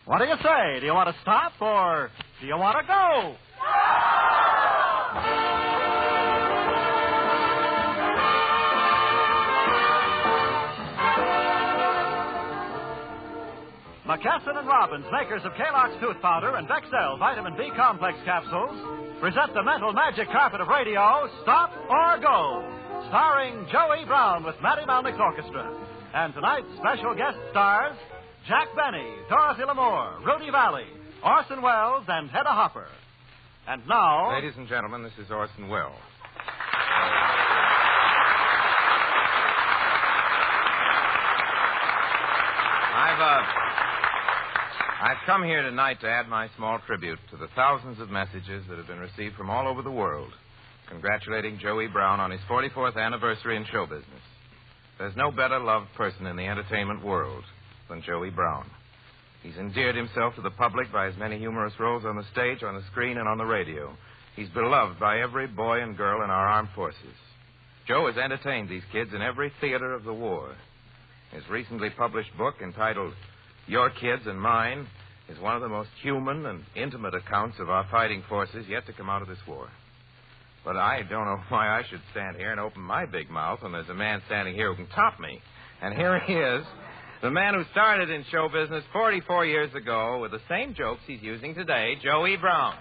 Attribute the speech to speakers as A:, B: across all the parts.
A: What do you say? Do you want to stop or do you want to go? McKesson and Robbins, makers of Kellogg's Tooth Powder and Vexel Vitamin B Complex Capsules, present the mental magic carpet of radio, Stop or Go, starring Joey Brown with Matty Malnick's orchestra. And tonight's special guest stars, Jack Benny, Dorothy Lamour, Rudy Valley, Orson Welles, and Hedda Hopper. And now...
B: Ladies and gentlemen, this is Orson Welles. I've come here tonight to add my small tribute to the thousands of messages that have been received from all over the world, congratulating Joey Brown on his 44th anniversary in show business. There's no better loved person in the entertainment world than Joey Brown. He's endeared himself to the public by his many humorous roles on the stage, on the screen, and on the radio. He's beloved by every boy and girl in our armed forces. Joe has entertained these kids in every theater of the war. His recently published book, entitled Your Kids and Mine, is one of the most human and intimate accounts of our fighting forces yet to come out of this war. But I don't know why I should stand here and open my big mouth when there's a man standing here who can top me. And here he is, the man who started in show business 44 years ago with the same jokes he's using today, Joey Brown.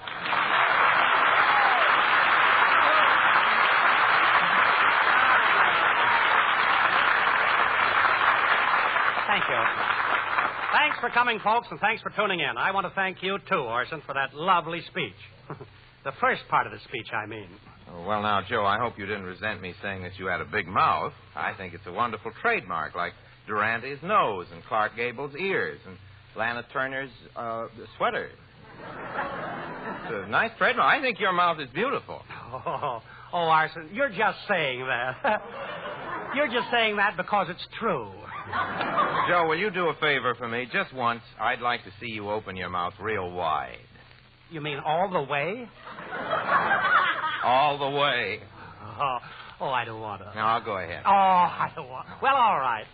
C: Thank you. Thanks for coming, folks, and thanks for tuning in. I want to thank you, too, Orson, for that lovely speech. The first part of the speech, I mean.
B: Oh, well, now, Joe, I hope you didn't resent me saying that you had a big mouth. I think it's a wonderful trademark, like Durante's nose and Clark Gable's ears and Lana Turner's sweater. It's a nice trademark. I think your mouth is beautiful.
C: Oh, Orson, you're just saying that. You're just saying that because it's true.
B: Joe, will you do a favor for me? Just once, I'd like to see you open your mouth real wide.
C: You mean all the way?
B: All the way.
C: Oh, I don't want to.
B: No, I'll go ahead.
C: Oh, I don't want. Well, all right.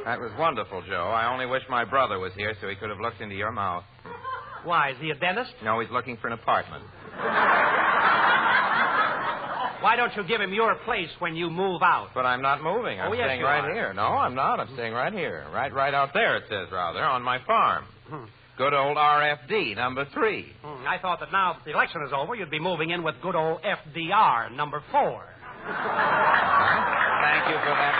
B: That was wonderful, Joe. I only wish my brother was here so he could have looked into your mouth.
C: Why, is he a dentist?
B: No, he's looking for an apartment.
C: Why don't you give him your place when you move out?
B: But I'm not moving. I'm
C: yes,
B: staying
C: you
B: right
C: are.
B: here. No, I'm not. I'm staying right here. Right out there, it says, rather, on my farm. Good old RFD, number 3.
C: I thought that now that the election is over, you'd be moving in with good old FDR, number 4.
B: Thank you for that.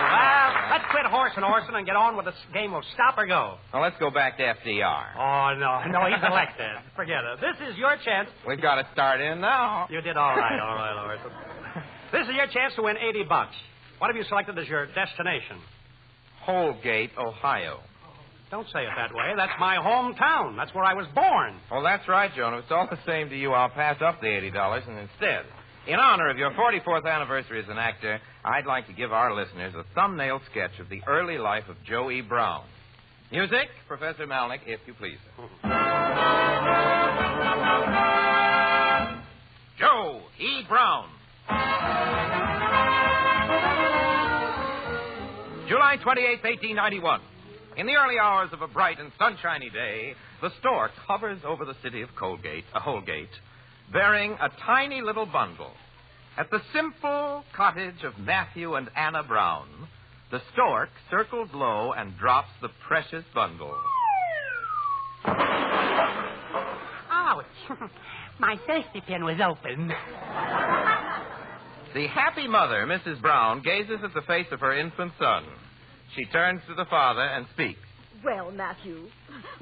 C: Well, let's quit horsing, Orson, and get on with this game of stop or go.
B: Well, let's go back to FDR.
C: Oh, no, he's elected. Forget it. This is your chance.
B: We've got to start in now.
C: You did all right, Orson. This is your chance to win $80. What have you selected as your destination?
B: Holgate, Ohio.
C: Don't say it that way. That's my hometown. That's where I was born.
B: Well, that's right, Joan. If it's all the same to you, I'll pass up the $80 and instead, in honor of your 44th anniversary as an actor, I'd like to give our listeners a thumbnail sketch of the early life of Joey Brown. Music, Professor Malnick, if you please. Joe E. Brown. July 28th, 1891. In the early hours of a bright and sunshiny day, the stork hovers over the city of Holgate, bearing a tiny little bundle. At the simple cottage of Matthew and Anna Brown, the stork circles low and drops the precious bundle.
D: Ouch. My safety pin was open.
B: The happy mother, Mrs. Brown, gazes at the face of her infant son. She turns to the father and speaks.
E: Well, Matthew,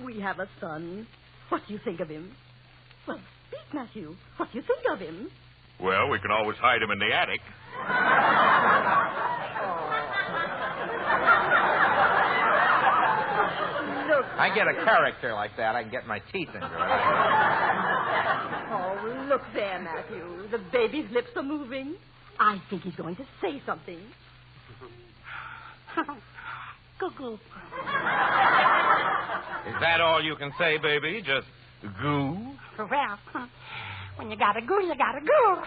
E: we have a son. What do you think of him? Well, speak, Matthew. What do you think of him?
F: Well, we can always hide him in the attic.
E: Look.
B: I get a character like that, I can get my teeth into it.
E: Oh, look there, Matthew. The baby's lips are moving. I think he's going to say something.
D: Goo-goo.
B: Is that all you can say, baby? Just goo?
D: Well, when you gotta goo, you gotta goo.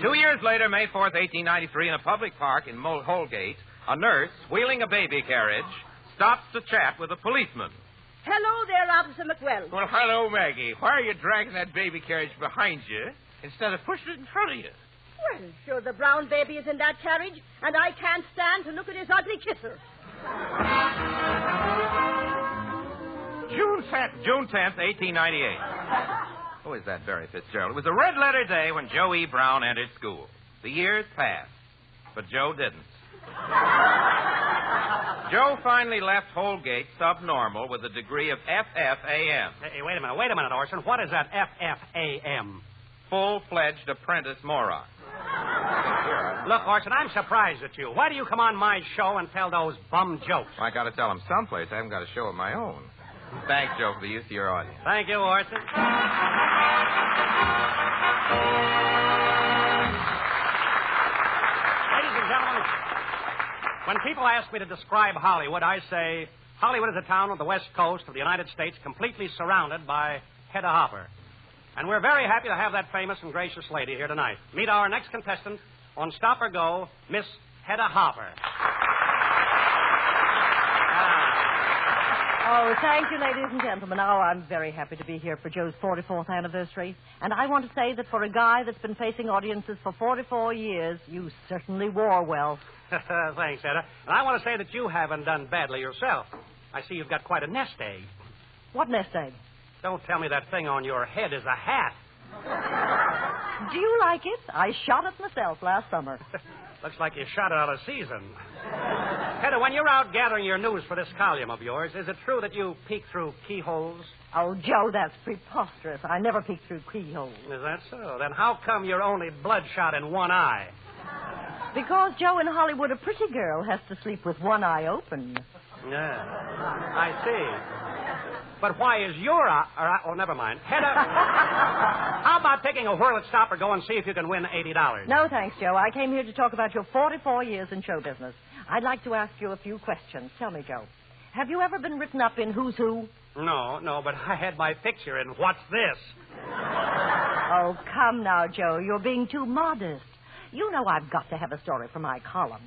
B: 2 years later, May 4th, 1893, in a public park in Holgate, a nurse, wheeling a baby carriage, stops to chat with a policeman.
E: Hello there, Officer McWell.
F: Well, hello, Maggie. Why are you dragging that baby carriage behind you instead of pushing it in front of you?
E: Well, sure, the brown baby is in that carriage, and I can't stand to look at his ugly kisser.
B: June 10th, 1898. Who is that, Barry Fitzgerald? It was a red-letter day when Joe E. Brown entered school. The years passed, but Joe didn't. Joe finally left Holgate subnormal with a degree of FFAM.
C: Hey, wait a minute, Orson. What is that FFAM?
B: Full-fledged apprentice moron.
C: Look, Orson, I'm surprised at you. Why do you come on my show and tell those bum jokes?
B: I got to tell him someplace. I haven't got a show of my own. Thanks, Joe, for the use of your audience.
C: Thank you, Orson. Ladies and gentlemen, when people ask me to describe Hollywood, I say Hollywood is a town on the west coast of the United States completely surrounded by Hedda Hopper. And we're very happy to have that famous and gracious lady here tonight. Meet our next contestant on Stop or Go, Miss Hedda Hopper.
E: Oh, thank you, ladies and gentlemen. Oh, I'm very happy to be here for Joe's 44th anniversary. And I want to say that for a guy that's been facing audiences for 44 years, you certainly wore well.
C: Thanks, Hedda. And I want to say that you haven't done badly yourself. I see you've got quite a nest egg.
E: What nest egg?
C: Don't tell me that thing on your head is a hat.
E: Do you like it? I shot it myself last summer.
C: Looks like you shot it out of season. Hedda, when you're out gathering your news for this column of yours, is it true that you peek through keyholes?
E: Oh, Joe, that's preposterous. I never peek through keyholes.
C: Is that so? Then how come you're only bloodshot in one eye?
E: Because, Joe, in Hollywood, a pretty girl has to sleep with one eye open.
C: Yeah, I see. But why is your eye... Oh, never mind. Hedda, how about taking a whirl at Stop or Go and see if you can win $80?
E: No, thanks, Joe. I came here to talk about your 44 years in show business. I'd like to ask you a few questions. Tell me, Joe, have you ever been written up in Who's Who?
C: No, but I had my picture in What's This?
E: Oh, come now, Joe. You're being too modest. You know I've got to have a story for my column.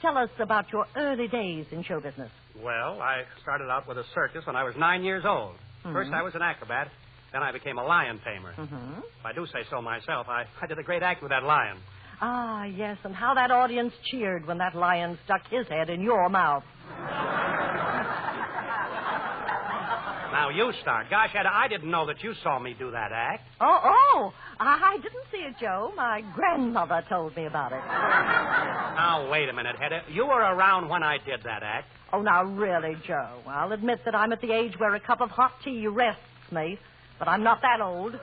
E: Tell us about your early days in show business.
C: Well, I started out with a circus when I was 9 years old. First, I was an acrobat. Then I became a lion tamer. If I do say so myself, I did a great act with that lion.
E: Ah, yes, and how that audience cheered when that lion stuck his head in your mouth.
C: Now, you start. Gosh, Hedda, I didn't know that you saw me do that act.
E: Oh, I didn't see it, Joe. My grandmother told me about it.
C: Now, wait a minute, Hedda. You were around when I did that act.
E: Oh, now, really, Joe. I'll admit that I'm at the age where a cup of hot tea rests me, but I'm not that old.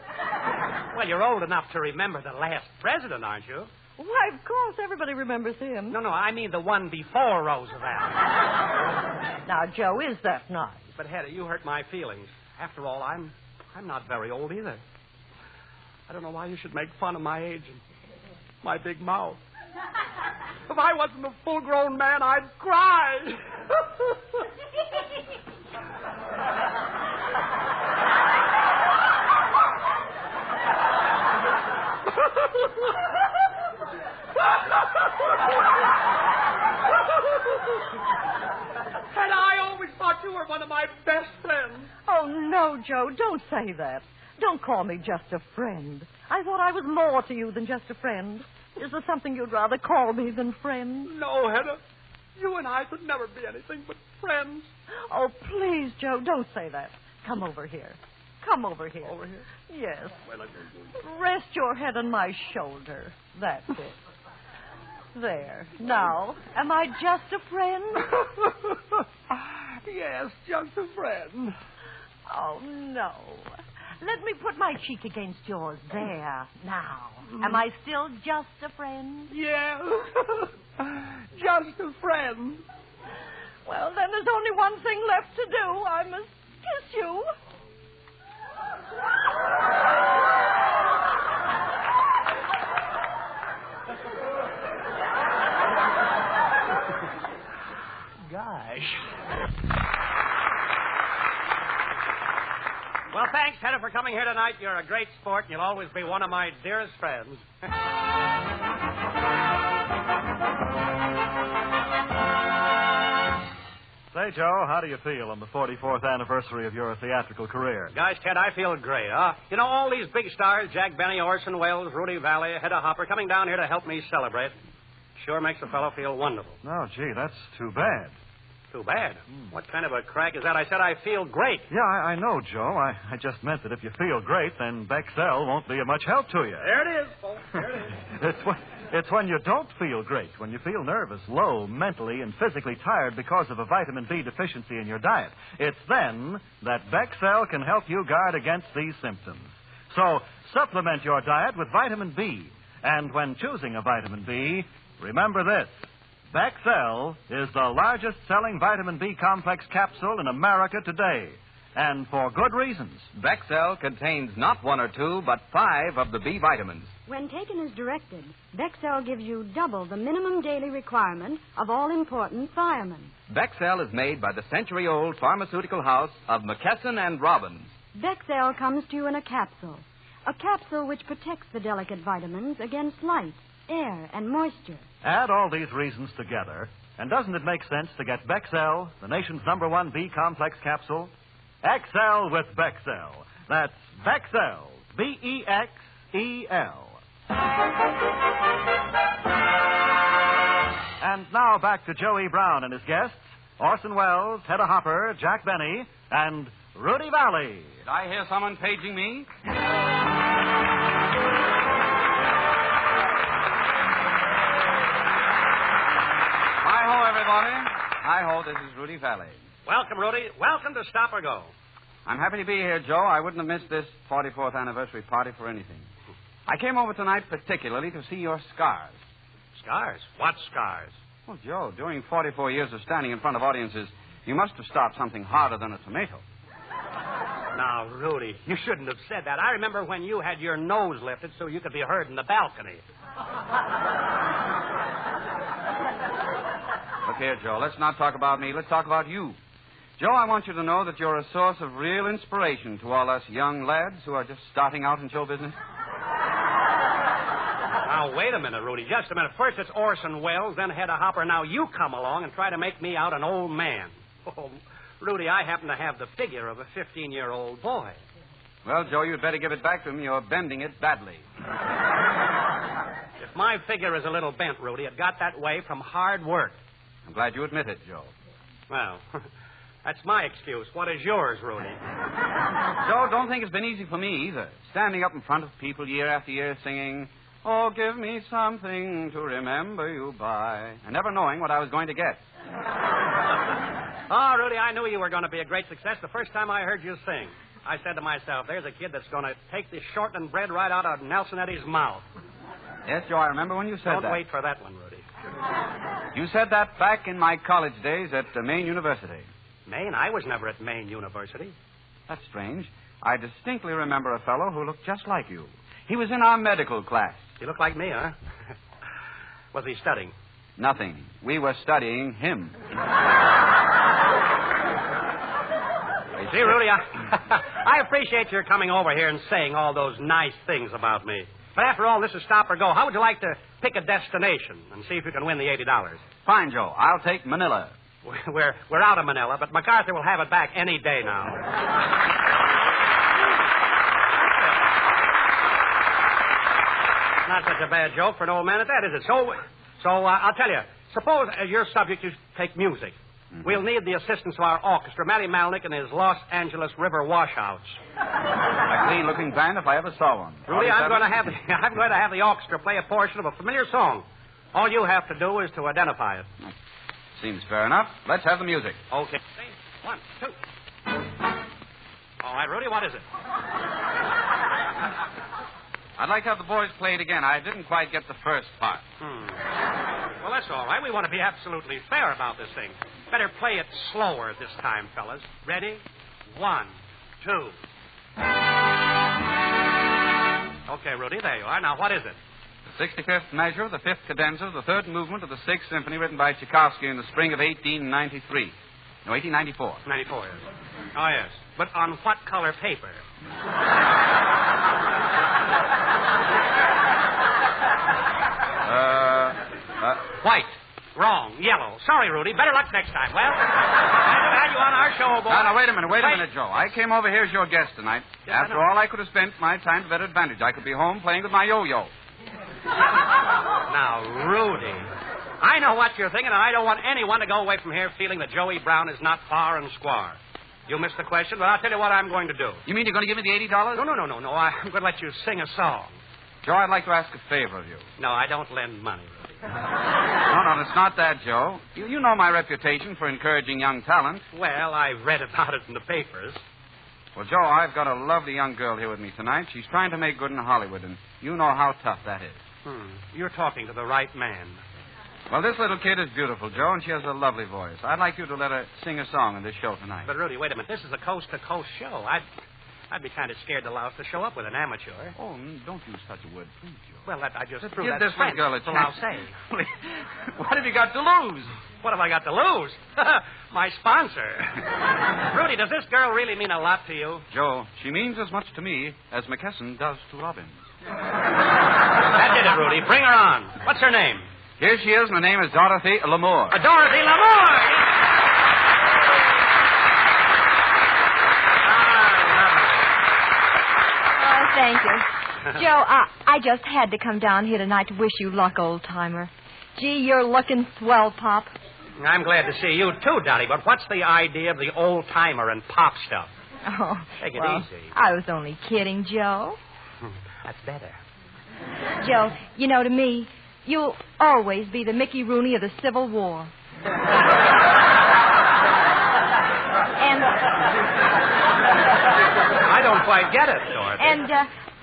C: Well, you're old enough to remember the last president, aren't you?
E: Why, of course, everybody remembers him.
C: No, I mean the one before Roosevelt.
E: Now, Joe, is that nice?
C: But, Hedda, you hurt my feelings. After all, I'm not very old either. I don't know why you should make fun of my age and my big mouth. If I wasn't a full-grown man, I'd cry. And I always thought you were one of my best friends.
E: Oh, no, Joe, don't say that. Don't call me just a friend. I thought I was more to you than just a friend. Is there something you'd rather call me than friend?
C: No, Hedda. You and I could never be anything but friends.
E: Oh, please, Joe, don't say that. Come over here. Come over here.
C: Over here?
E: Yes.
C: Well,
E: Rest your head on my shoulder. That's it. There. Now, am I just a friend?
C: Yes, just a friend.
E: Oh, no. Let me put my cheek against yours. There. Now. Am I still just a friend?
C: Yes. Just a friend.
E: Well, then there's only one thing left to do. I must kiss you.
C: Gosh. Well, thanks, Hedda. Hedda, for coming here tonight. You're a great sport, and you'll always be one of my dearest friends.
A: Say, Joe, how do you feel on the 44th anniversary of your theatrical career?
C: Gosh, Ted, I feel great, huh? You know, all these big stars, Jack Benny, Orson Welles, Rudy Valley, Hedda Hopper, coming down here to help me celebrate. Sure makes a fellow feel wonderful.
A: Oh, gee, that's too bad.
C: Too bad. What kind of a crack is that? I said I feel great.
A: Yeah, I know, Joe. I just meant that if you feel great, then Bexell won't be of much help to you.
C: There it is, folks. There it is.
A: It's when you don't feel great, when you feel nervous, low, mentally, and physically tired because of a vitamin B deficiency in your diet. It's then that Bexell can help you guard against these symptoms. So, supplement your diet with vitamin B. And when choosing a vitamin B, remember this. Bexell is the largest selling vitamin B complex capsule in America today. And for good reasons.
G: Bexell contains not 1 or 2, but 5 of the B vitamins.
H: When taken as directed, Bexell gives you double the minimum daily requirement of all important thiamine.
G: Bexell is made by the century-old pharmaceutical house of McKesson and Robbins.
H: Bexell comes to you in a capsule which protects the delicate vitamins against light, air, and moisture.
A: Add all these reasons together, and doesn't it make sense to get Bexell, the nation's #1 B complex capsule? Excel with Bexell. That's Bexell. Bexel. And now back to Joey Brown and his guests, Orson Welles, Hedda Hopper, Jack Benny, and Rudy Valley.
I: Did I hear someone paging me? Hi-ho, everybody. Hi-ho, this is Rudy Valley.
C: Welcome, Rudy. Welcome to Stop or Go.
I: I'm happy to be here, Joe. I wouldn't have missed this 44th anniversary party for anything. I came over tonight particularly to see your scars.
C: Scars? What scars?
I: Well, Joe, during 44 years of standing in front of audiences, you must have stopped something harder than a tomato.
C: Now, Rudy, you shouldn't have said that. I remember when you had your nose lifted so you could be heard in the balcony.
I: Look here, Joe, let's not talk about me. Let's talk about you. Joe, I want you to know that you're a source of real inspiration to all us young lads who are just starting out in show business.
C: Now, wait a minute, Rudy. Just a minute. First it's Orson Welles, then Hedda Hopper. Now you come along and try to make me out an old man. Oh, Rudy, I happen to have the figure of a 15-year-old boy.
I: Well, Joe, you'd better give it back to me. You're bending it badly.
C: If my figure is a little bent, Rudy, it got that way from hard work.
I: I'm glad you admit it, Joe.
C: Well, that's my excuse. What is yours, Rudy?
I: Joe, don't think it's been easy for me either. Standing up in front of people year after year singing, "Oh, give me something to remember you by," and never knowing what I was going to get.
C: Oh, Rudy, I knew you were going to be a great success the first time I heard you sing. I said to myself, there's a kid that's going to take the shortening bread right out of Nelson Eddy's mouth.
I: Yes, Joe, I remember when you said that.
C: Don't wait for that one, Rudy.
I: You said that back in my college days at Maine University.
C: Maine? I was never at Maine University.
I: That's strange. I distinctly remember a fellow who looked just like you. He was in our medical class.
C: He looked like me, huh? Was he studying?
I: Nothing. We were studying him.
C: See, Rudy, I appreciate your coming over here and saying all those nice things about me. But after all, this is Stop or Go. How would you like to pick a destination and see if you can win the $80?
I: Fine, Joe. I'll take Manila.
C: We're out of Manila, but MacArthur will have it back any day now. Not such a bad joke for an old man at that, is it? So I'll tell you. Suppose, as your subject, you take music. Mm-hmm. We'll need the assistance of our orchestra, Matty Malnick and his Los Angeles River Washouts.
I: A clean-looking band if I ever saw one.
C: Rudy, I'm going to have the orchestra play a portion of a familiar song. All you have to do is to identify it.
I: Seems fair enough. Let's have the music.
C: Okay. 1, 2. All right, Rudy, what is it?
I: I'd like to have the boys play it again. I didn't quite get the first part.
C: Well, that's all right. We want to be absolutely fair about this thing. Better play it slower this time, fellas. Ready? 1, 2. Okay, Rudy, there you are. Now, what is it?
I: The 65th measure of the 5th cadenza of the 3rd movement of the 6th Symphony written by Tchaikovsky in the spring of 1893. No, 1894.
C: 94, yes. Oh, yes. But on what color paper? White. Wrong. Yellow. Sorry, Rudy. Better luck next time. Well, glad to have you on our show, boy.
I: Now, wait a minute, Joe. I came over here as your guest tonight.
C: Yes, I
I: After
C: know.
I: all, I could have spent my time to better advantage. I could be home playing with my yo-yo.
C: Now, Rudy, I know what you're thinking, and I don't want anyone to go away from here feeling that Joey Brown is not far and square. You missed the question, but I'll tell you what I'm going to do.
I: You mean you're going to give me the $80?
C: No. I'm going to let you sing a song.
I: Joe, I'd like to ask a favor of you.
C: No, I don't lend money, Rudy.
I: No, it's not that, Joe. You know my reputation for encouraging young talent.
C: Well, I read about it in the papers.
I: Well, Joe, I've got a lovely young girl here with me tonight. She's trying to make good in Hollywood, and you know how tough that is.
C: You're talking to the right man.
I: Well, this little kid is beautiful, Joe, and she has a lovely voice. I'd like you to let her sing a song in this show tonight.
C: But, Rudy, wait a minute. This is a coast-to-coast show. I'd be kind of scared to allow us to show up with an amateur.
I: Oh, don't use such a word, please, Joe.
C: Well, I just
I: Give
C: proved that
I: this little girl a
C: That's all I'll
I: chance.
C: say.
I: What have you got to lose?
C: What have I got to lose? My sponsor. Rudy, does this girl really mean a lot to you?
I: Joe, she means as much to me as McKesson does to Robbins.
C: That did it, Rudy. Bring her on. What's her name?
I: Here she is, and her name is Dorothy Lamour.
C: Dorothy Lamour!
J: Thank you. Joe, I just had to come down here tonight to wish you luck, old-timer. Gee, you're looking swell, Pop.
C: I'm glad to see you, too, Dottie, but what's the idea of the old-timer and pop stuff?
J: Oh,
C: Take it
J: well,
C: easy.
J: I was only kidding, Joe.
C: That's better.
J: Joe, you know, to me, you'll always be the Mickey Rooney of the Civil War. And
C: I don't quite get it, Dorothy.
J: And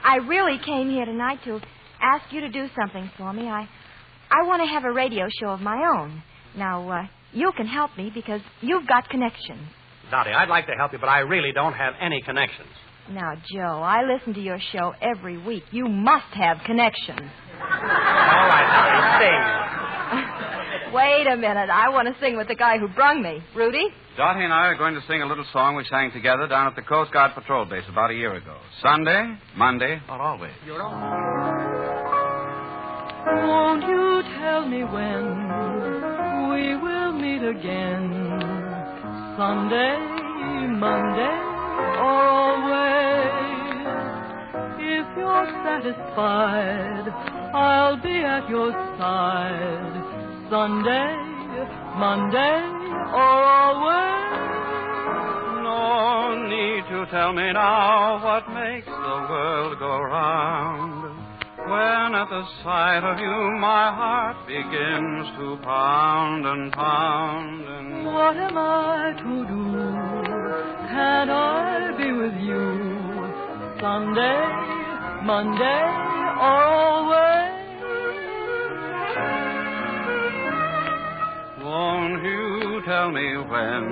J: I really came here tonight to ask you to do something for me. I want to have a radio show of my own. Now, you can help me because you've got connections.
C: Dottie, I'd like to help you, but I really don't have any connections.
J: Now, Joe, I listen to your show every week. You must have connections.
C: All right, Dottie, sing.
J: Wait a minute. I want to sing with the guy who brung me. Rudy?
I: Dottie and I are going to sing a little song we sang together down at the Coast Guard Patrol Base about a year ago. Sunday, Monday, or always.
C: You're on.
K: Won't you tell me when we will meet again? Sunday, Monday, or always? If you're satisfied, I'll be at your side. Sunday, Monday, or always?
I: No need to tell me now what makes the world go round. When at the sight of you my heart begins to pound and pound and...
K: What am I to do? Can I be with you? Sunday, Monday, or always?
I: Won't you tell me when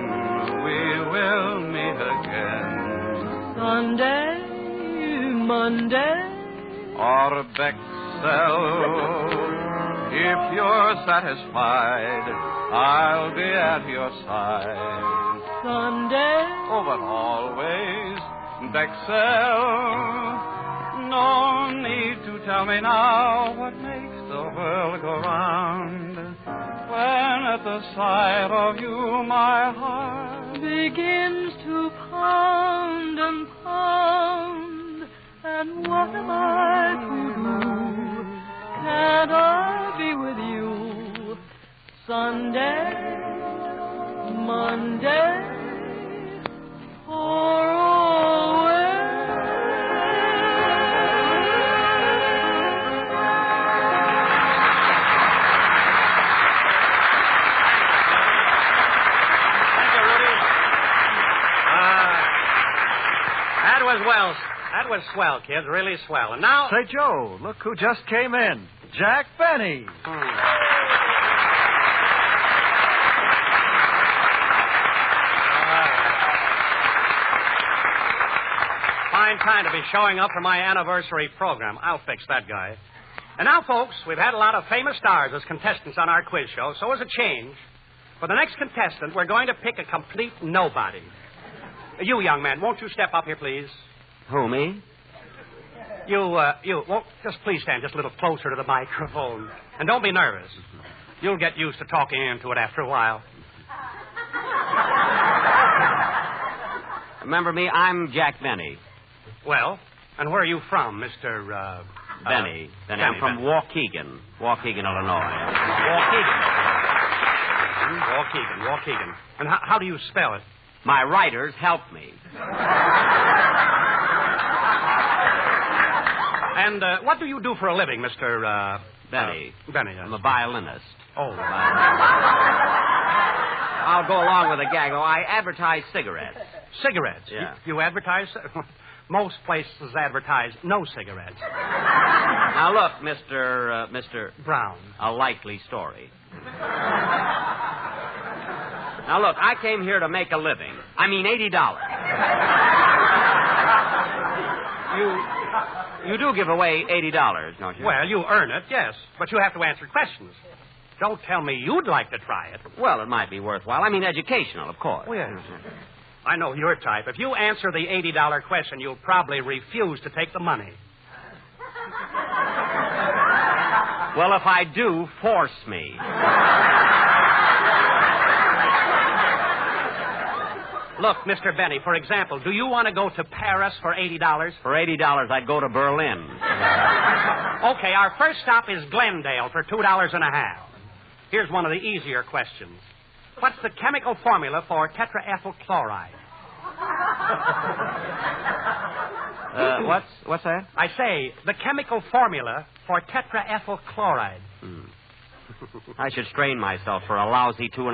I: we will meet again?
K: Sunday, Monday,
I: or Bexell. If you're satisfied, I'll be at your side.
K: Sunday,
I: Oh, but always Bexell. No need to tell me now what makes the world go round. When at the sight of you my heart
K: begins to pound and pound. And what am I to do? Can't I be with you? Sunday, Monday, or always?
C: That was swell, kids. Really swell. And now...
A: Say, Joe, look who just came in. Jack Benny.
C: Fine time to be showing up for my anniversary program. I'll fix that guy. And now, folks, we've had a lot of famous stars as contestants on our quiz show, so as a change, For the next contestant, we're going to pick a complete nobody. You, young man, won't you step up here, please?
G: Who, me?
C: You, won't just please stand just a little closer to the microphone. And don't be nervous. You'll get used to talking into it after a while.
G: Remember me? I'm Jack Benny.
C: Well, and where are you from, Mr.
G: Benny. I'm from Waukegan, Illinois.
C: Waukegan. And how do you spell it?
G: My writers help me.
C: And what do you do for a living, Mr.
G: Benny?
C: Benny, yes.
G: I'm a violinist.
C: Oh.
G: I'll go along with the gag. Oh, I advertise cigarettes.
C: Cigarettes?
G: Yeah.
C: You advertise? Most places advertise no cigarettes.
G: Now, look, Mr.
C: Brown.
G: A likely story. Now, look, I came here to make a living. I mean, $80. You do give away $80, don't you?
C: Well, you earn it, yes. But you have to answer questions. Don't tell me you'd like to try it.
G: Well, it might be worthwhile. I mean, educational, of course.
C: Oh, yes. I know your type. If you answer the $80 question, you'll probably refuse to take the money.
G: Well, if I do, force me.
C: Look, Mr. Benny, for example, do you want to go to Paris for $80?
G: For $80, I'd go to Berlin.
C: Okay, our first stop is Glendale for $2.50. Here's one of the easier questions. What's the chemical formula for tetraethyl chloride?
G: What's that?
C: I say, the chemical formula for tetraethyl chloride.
G: I should strain myself for a lousy $2.50.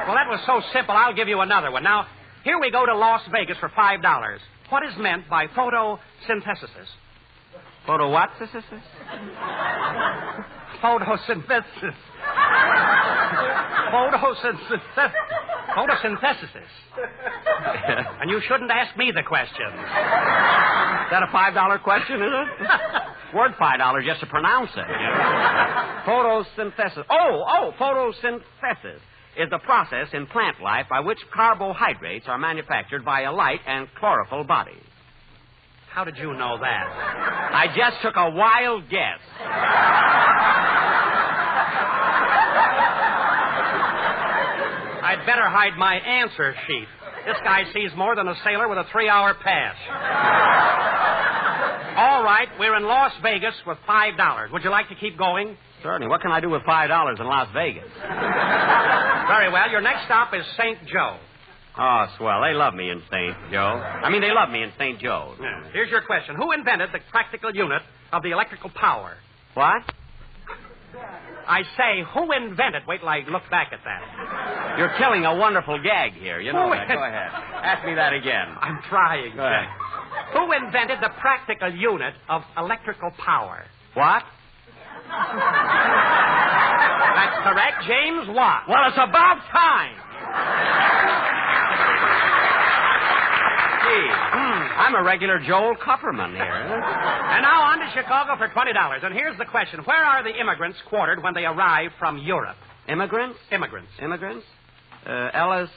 C: Well, that was so simple, I'll give you another one. Now, here we go to Las Vegas for $5. What is meant by photosynthesis?
G: Photo what?
C: Photosynthesis. Photosynthesis. And you shouldn't ask me the question.
G: Is that a $5 question, is it? Word $5 just to pronounce it. Photosynthesis. Oh, photosynthesis is the process in plant life by which carbohydrates are manufactured via light and chlorophyll bodies.
C: How did you know that?
G: I just took a wild guess.
C: I'd better hide my answer sheet. This guy sees more than a sailor with a 3-hour pass. All right, we're in Las Vegas with $5. Would you like to keep going?
G: Certainly. What can I do with $5 in Las Vegas?
C: Very well. Your next stop is St. Joe.
G: Oh, swell. They love me in St. Joe. They love me in St. Joe.
C: Yeah. Here's your question. Who invented the practical unit of the electrical power?
G: What?
C: I say, who invented... Wait till I look back at that.
G: You're killing a wonderful gag here. You know that. Go ahead. Ask me that again.
C: I'm trying, Jack. Who invented the practical unit of electrical power?
G: What?
C: That's correct. James Watt.
G: Well, it's about time. Gee, I'm a regular Joel Kupperman here.
C: And now on to Chicago for $20. And here's the question. Where are the immigrants quartered when they arrive from Europe?
G: Immigrants?
C: Immigrants.
G: Ellis.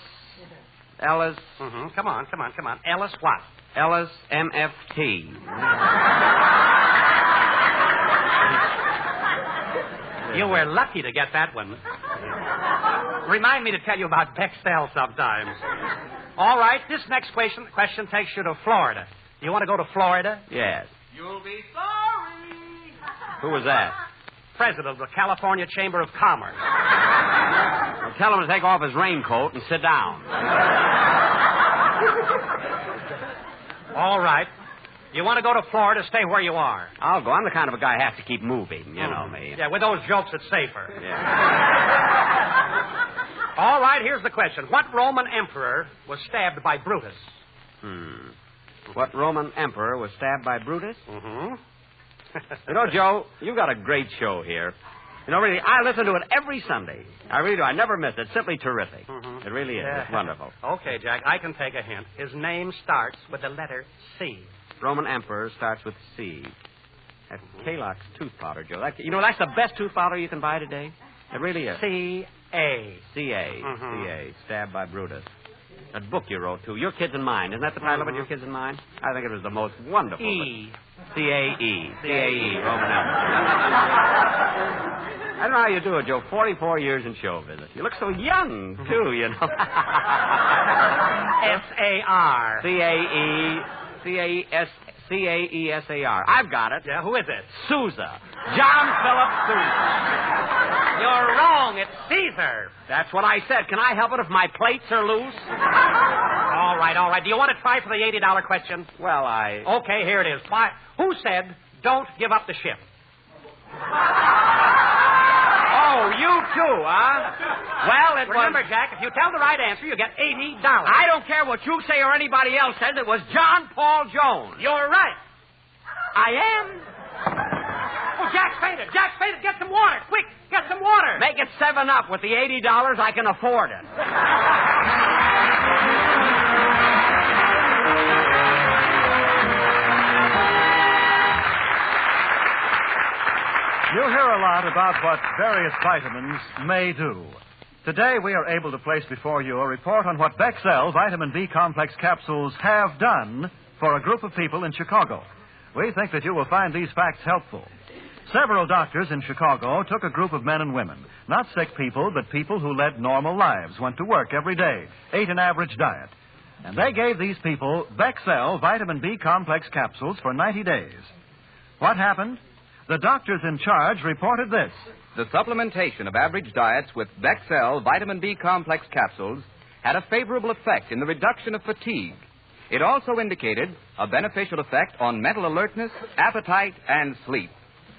C: Mm-hmm. Come on. Ellis what?
G: Ellis MFT.
C: You were lucky to get that one. Remind me to tell you about Bexell sometimes. All right, this next question takes you to Florida. You want to go to Florida?
G: Yes.
F: You'll be sorry.
G: Who was that?
C: President of the California Chamber of Commerce.
G: Well, tell him to take off his raincoat and sit down.
C: All right. You want to go to Florida, stay where you are.
G: I'll go. I'm the kind of a guy who has to keep moving. You know me.
C: Yeah, with those jokes, it's safer.
G: Yeah.
C: All right, here's the question. What Roman emperor was stabbed by Brutus?
G: What Roman emperor was stabbed by Brutus?
C: Mm-hmm.
G: You know, Joe, you've got a great show here. You know, really, I listen to it every Sunday. I really do. I never miss it. It's simply terrific. Mm-hmm. It really is.
C: Yeah.
G: It's wonderful.
C: Okay, Jack, I can take a hint. His name starts with the letter C.
G: Roman emperor starts with C. That's Kellogg's tooth powder, Joe. That's the best tooth powder you can buy today. It really is.
C: C.A.
G: C.A.
C: Mhm.
G: C.A. Stabbed by Brutus. That book you wrote, too. Your Kids in Mind. Isn't that the title of it, Your Kids in Mind? I think it was the most wonderful.
C: E.
G: C.A.E. C.A.E. Roman numeral. I don't know how you do it, Joe. 44 years in show business. You look so young, too, you know.
C: S.A.R.
G: C.A.E. C.A.E.S. C.A.E.S.A.R. I've got it.
C: Yeah, who is it?
G: Sousa. John Philip Sousa.
C: You're wrong. It's Caesar.
G: That's what I said. Can I help it if my plates are loose?
C: All right, all right. Do you want to try for the $80 question?
G: Well,
C: Okay, here it is. Why, who said, don't give up the ship?
G: Oh, you too, huh? Well,
C: Remember, Jack, if you tell the right answer, you get $80.
G: I don't care what you say or anybody else says. It was John Paul Jones.
C: You're right.
G: I am.
C: Oh, Jack fainted. Jack fainted. Get some water. Quick, get some water.
G: Make it 7-Up. With the $80, I can afford it.
A: You hear a lot about what various vitamins may do. Today, we are able to place before you a report on what Bexell Vitamin B Complex capsules have done for a group of people in Chicago. We think that you will find these facts helpful. Several doctors in Chicago took a group of men and women, not sick people, but people who led normal lives, went to work every day, ate an average diet. And they gave these people Bexell Vitamin B Complex capsules for 90 days. What happened? The doctors in charge reported this.
L: The supplementation of average diets with Bexell Vitamin B Complex capsules had a favorable effect in the reduction of fatigue. It also indicated a beneficial effect on mental alertness, appetite, and sleep.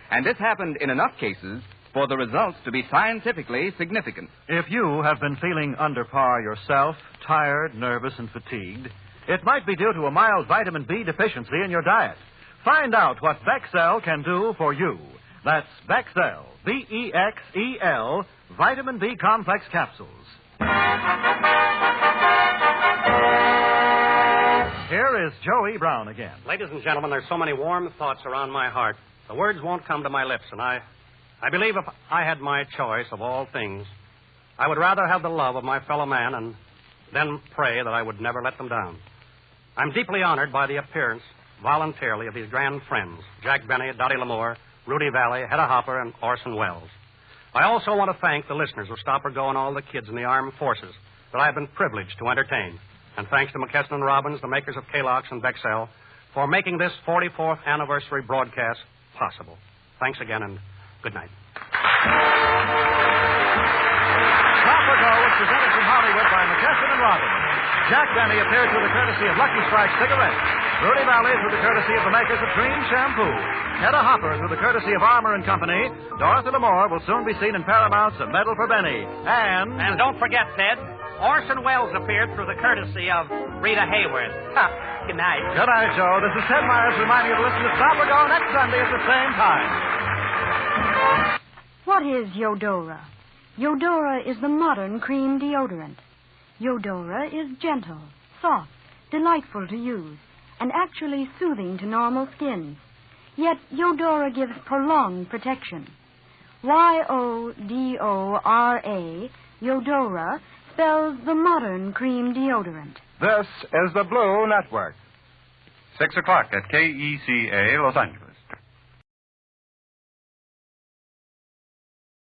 L: And this happened in enough cases for the results to be scientifically significant.
A: If you have been feeling under par yourself, tired, nervous, and fatigued, it might be due to a mild vitamin B deficiency in your diet. Find out what Bexell can do for you. That's Bexell, B-E-X-E-L, Vitamin B Complex capsules. Here is Joey Brown again.
C: Ladies and gentlemen, there's so many warm thoughts around my heart. The words won't come to my lips, and I believe if I had my choice of all things, I would rather have the love of my fellow man and then pray that I would never let them down. I'm deeply honored by the appearance, voluntarily, of these grand friends, Jack Benny, Dottie L'Amour, Rudy Valley, Hedda Hopper, and Orson Welles. I also want to thank the listeners of Stop or Go and all the kids in the armed forces that I've been privileged to entertain. And thanks to McKesson and Robbins, the makers of Kalox and Bexell, for making this 44th anniversary broadcast possible. Thanks again, and good night.
A: Stop or Go was presented from Hollywood by McKesson and Robbins. Jack Benny appeared through the courtesy of Lucky Strike cigarettes. Rudy Valley through the courtesy of the makers of Dream Shampoo. Hedda Hopper through the courtesy of Armour and Company. Dorothy L'Amour will soon be seen in Paramount's A Medal for Benny.
C: And don't forget, Ted, Orson Welles appeared through the courtesy of Rita Hayworth. Good night.
A: Good night, Joe. This is Ted Myers reminding you to listen to Stop or Go next Sunday at the same time.
H: What is Yodora? Yodora is the modern cream deodorant. Yodora is gentle, soft, delightful to use, and actually soothing to normal skins. Yet Yodora gives prolonged protection. Y-O-D-O-R-A, Yodora, spells the modern cream deodorant.
M: This is the Blue Network. 6 o'clock at KECA, Los Angeles.